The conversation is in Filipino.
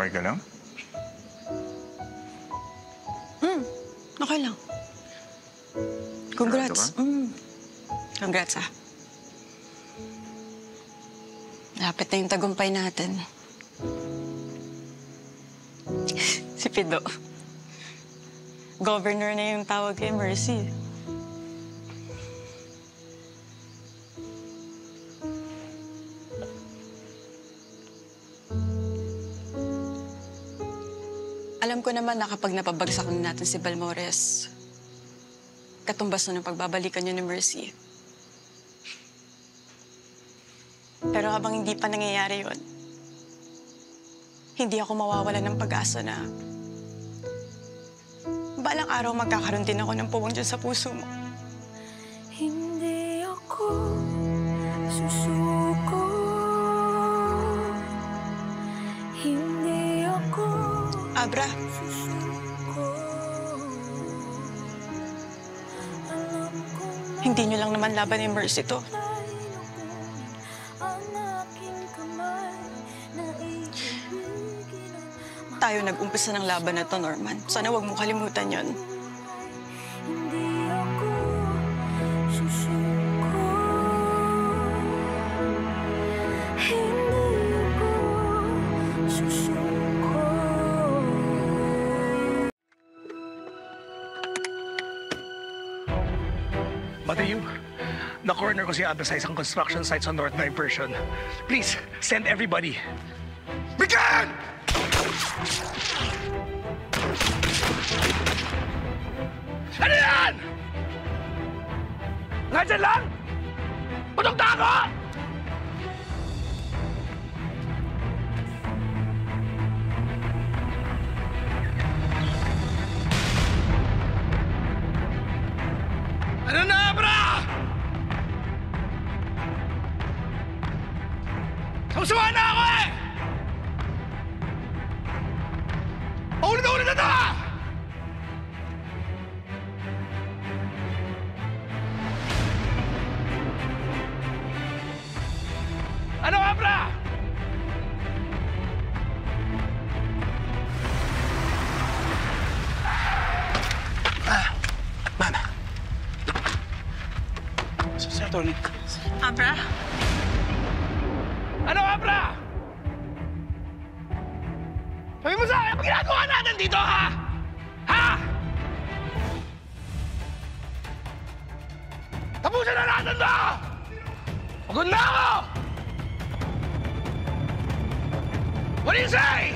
Okay ka lang? Okay lang. Congrats. Congrats, ah. Lapit na yung tagumpay natin. Si Pido. Governor na yung tawag kay Mercy. Alam ko naman na kapag napabagsak na natin si Balmores, katumbas na ng pagbabalikan niyo ni Mercy. Pero habang hindi pa nangyayari yun, hindi ako mawawalan ng pag-asa na balang araw magkakaroon din ako ng puwang dyan sa puso mo. Hindi ako susuko. Hindi ako Abra, susuko. Alam ko na hindi niyo lang naman laban ni Mercy to. ang aking kamay na ibibigin ang Tayo nag-umpisa ng laban na to, Norman. Sana wag mo kalimutan yon. hindi ako susuko. Hindi ako susuko. Batayu, na-corner ko si Abra sa isang construction site sa North Diversion. Please, send everybody. Begin! Ano yan? Nga dyan lang? Putok na ako! Ano na, Abra? Kausawa na ako eh! Paulit na to! Ano, Abra? Mama. Sir Tony. Abra? Ano, Abra? Sabi mo sa akin, ang ginagawa natin dito, ha? Ha? Tapusin na natin to! Pagod na ako! What do you say?